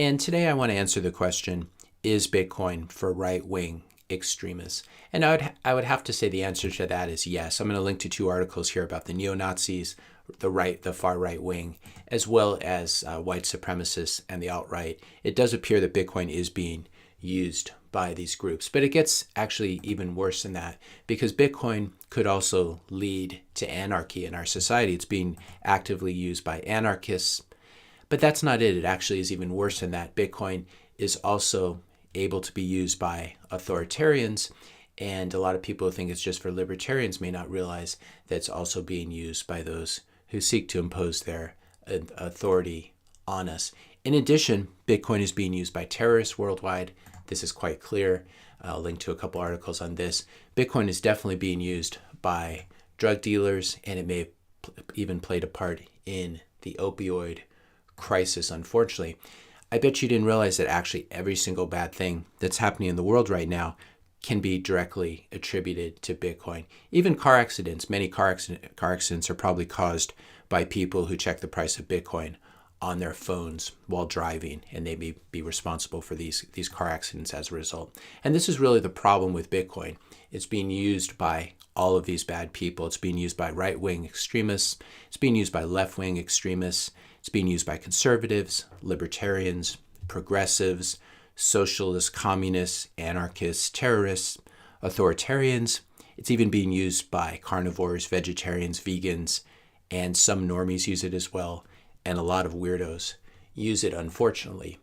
And today I want to answer the question, is Bitcoin for right-wing extremists? And I would have to say the answer to that is yes. I'm going to link to 2 articles here about the neo-Nazis, the far right wing, as well as white supremacists and the alt-right. It does appear that Bitcoin is being used by these groups, but it gets actually even worse than that, because Bitcoin could also lead to anarchy in our society. It's being actively used by anarchists, but that's not it. It actually is even worse than that. Bitcoin is also able to be used by authoritarians, and a lot of people who think it's just for libertarians may not realize that it's also being used by those who seek to impose their authority on us. In addition, Bitcoin is being used by terrorists worldwide. This is quite clear. I'll link to a couple articles on this. Bitcoin is definitely being used by drug dealers, and it may have even played a part in the opioid crisis, unfortunately. I bet you didn't realize that actually every single bad thing that's happening in the world right now can be directly attributed to Bitcoin. Even car accidents, many car accidents are probably caused by people who check the price of Bitcoin on their phones while driving, and they may be responsible for these car accidents as a result. And this is really the problem with Bitcoin. It's being used by all of these bad people. It's being used by right-wing extremists. It's being used by left-wing extremists. It's being used by conservatives, libertarians, progressives, socialists, communists, anarchists, terrorists, authoritarians. It's even being used by carnivores, vegetarians, vegans, and some normies use it as well. And a lot of weirdos use it, unfortunately.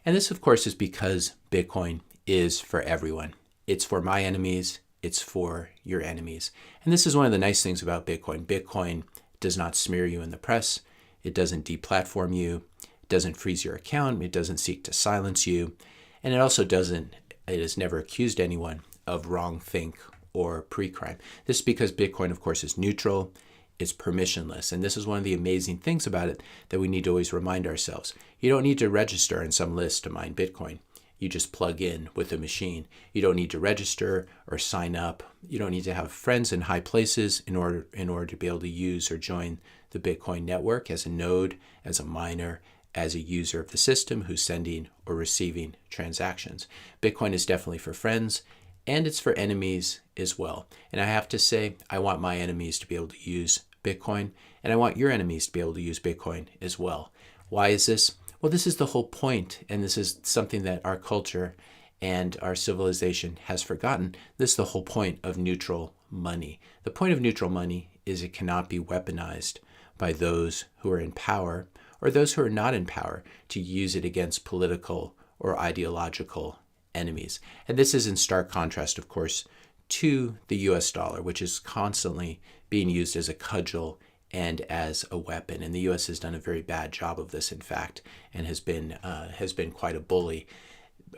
And this, of course, is because Bitcoin is for everyone. It's for my enemies. It's for your enemies. And this is one of the nice things about Bitcoin. Bitcoin does not smear you in the press. It doesn't deplatform you. It doesn't freeze your account. It doesn't seek to silence you. And it also it has never accused anyone of wrongthink or pre-crime. This is because Bitcoin, of course, is neutral. It's permissionless. And this is one of the amazing things about it that we need to always remind ourselves. You don't need to register in some list to mine Bitcoin. You just plug in with a machine. You don't need to register or sign up. You don't need to have friends in high places in order to be able to use or join the Bitcoin network as a node, as a miner, as a user of the system who's sending or receiving transactions. Bitcoin is definitely for friends, and it's for enemies as well. And I have to say, I want my enemies to be able to use Bitcoin, and I want your enemies to be able to use Bitcoin as well. Why is this? Well, this is the whole point, and this is something that our culture and our civilization has forgotten. This is the whole point of neutral money. The point of neutral money is it cannot be weaponized by those who are in power or those who are not in power to use it against political or ideological enemies. And this is in stark contrast, of course, to the US dollar, which is constantly being used as a cudgel and as a weapon. And the US has done a very bad job of this, in fact, and has been quite a bully.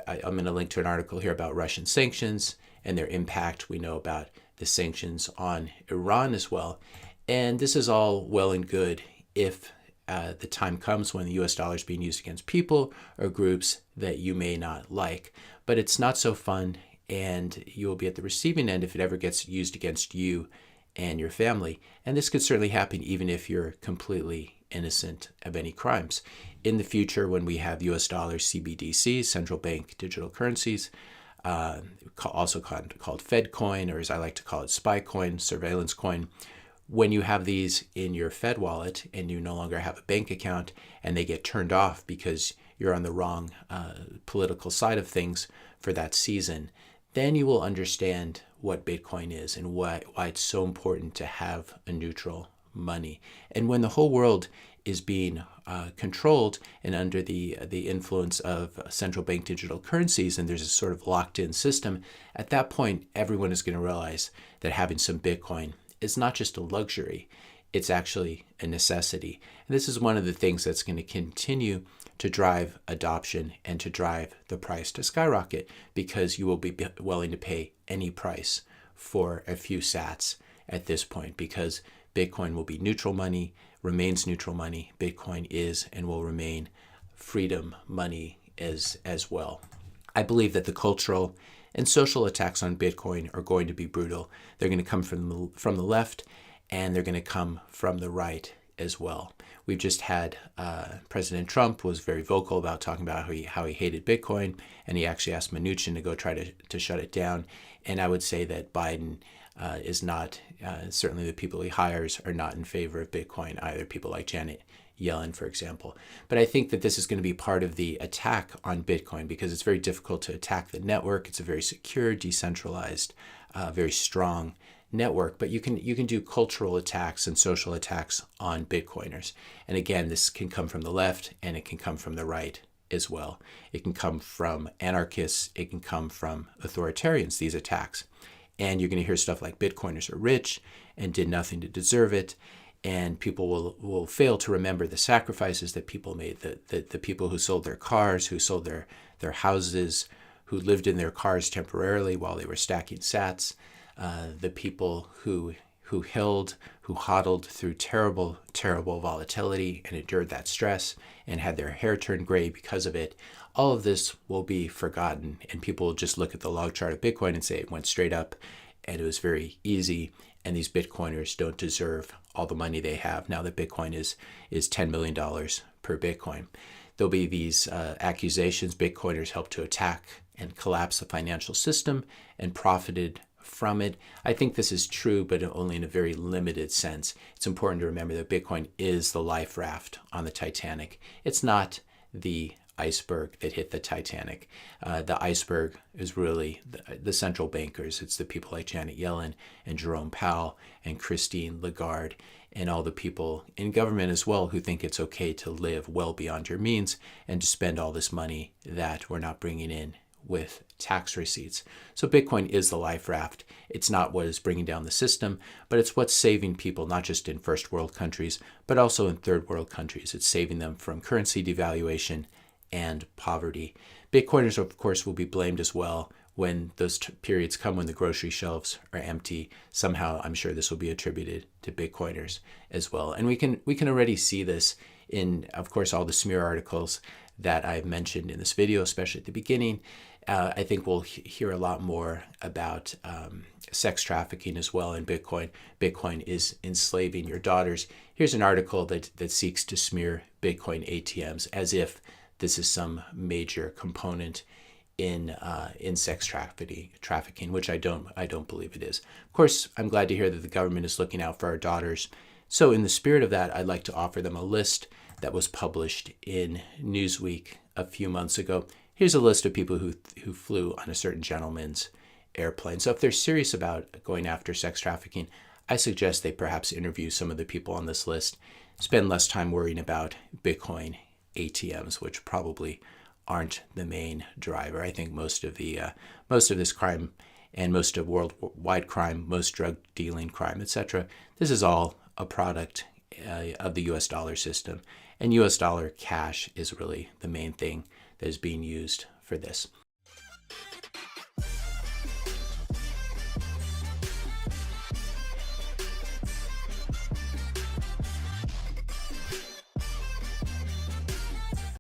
I'm going to link to an article here about Russian sanctions and their impact. We know about the sanctions on Iran as well. And this is all well and good if the time comes when the US dollar is being used against people or groups that you may not like. But it's not so fun, and you will be at the receiving end if it ever gets used against you and your family. And this could certainly happen even if you're completely innocent of any crimes. In the future, when we have US dollars, CBDCs, central bank digital currencies, also called Fed coin, or as I like to call it, spy coin, surveillance coin, when you have these in your Fed wallet and you no longer have a bank account and they get turned off because you're on the wrong political side of things for that season, then you will understand what Bitcoin is and why it's so important to have a neutral money. And when the whole world is being controlled and under the influence of central bank digital currencies, and there's a sort of locked-in system, at that point, everyone is going to realize that having some Bitcoin is not just a luxury, it's actually a necessity. And this is one of the things that's going to continue to drive adoption and to drive the price to skyrocket, because you will be willing to pay any price for a few sats at this point, because Bitcoin will be neutral money, remains neutral money. Bitcoin is and will remain freedom money as well. I believe that the cultural and social attacks on Bitcoin are going to be brutal. They're going to come from the left, and they're going to come from the right as well. We've just had President Trump was very vocal about talking about how he hated Bitcoin, and he actually asked Mnuchin to go try to shut it down. And I would say that Biden is not, certainly the people he hires are not in favor of Bitcoin either, people like Janet Yellen, for example. But I think that this is going to be part of the attack on Bitcoin because it's very difficult to attack the network. It's a very secure, decentralized, very strong network, but you can do cultural attacks and social attacks on Bitcoiners. And again, this can come from the left and it can come from the right as well. It can come from anarchists. It can come from authoritarians, these attacks. And you're going to hear stuff like Bitcoiners are rich and did nothing to deserve it. And people will fail to remember the sacrifices that people made, the people who sold their cars, who sold their houses, who lived in their cars temporarily while they were stacking sats, the people who hodled through terrible, terrible volatility and endured that stress and had their hair turn gray because of it. All of this will be forgotten, and people will just look at the log chart of Bitcoin and say it went straight up and it was very easy, and these Bitcoiners don't deserve all the money they have now that Bitcoin is $10 million per Bitcoin. There'll be these accusations Bitcoiners helped to attack and collapse the financial system and profited from it. I think this is true, but only in a very limited sense. It's important to remember that Bitcoin is the life raft on the Titanic. It's not the iceberg that hit the Titanic. The iceberg is really the central bankers. It's the people like Janet Yellen and Jerome Powell and Christine Lagarde and all the people in government as well who think it's okay to live well beyond your means and to spend all this money that we're not bringing in with tax receipts. So Bitcoin is the life raft. It's not what is bringing down the system, but it's what's saving people, not just in first world countries, but also in third world countries. It's saving them from currency devaluation and poverty. Bitcoiners, of course, will be blamed as well when those periods come when the grocery shelves are empty. Somehow, I'm sure this will be attributed to Bitcoiners as well. And we can already see this in, of course, all the smear articles that I've mentioned in this video, especially at the beginning. I think we'll hear a lot more about sex trafficking as well in Bitcoin. Bitcoin is enslaving your daughters. Here's an article that seeks to smear Bitcoin ATMs as if this is some major component in sex trafficking, which I don't believe it is. Of course, I'm glad to hear that the government is looking out for our daughters. So in the spirit of that, I'd like to offer them a list that was published in Newsweek a few months ago. Here's a list of people who flew on a certain gentleman's airplane. So if they're serious about going after sex trafficking, I suggest they perhaps interview some of the people on this list, spend less time worrying about Bitcoin ATMs, which probably aren't the main driver. I think most of this crime and most of worldwide crime, most drug dealing crime, etc., this is all a product of the US dollar system. And US dollar cash is really the main thing that is being used for this.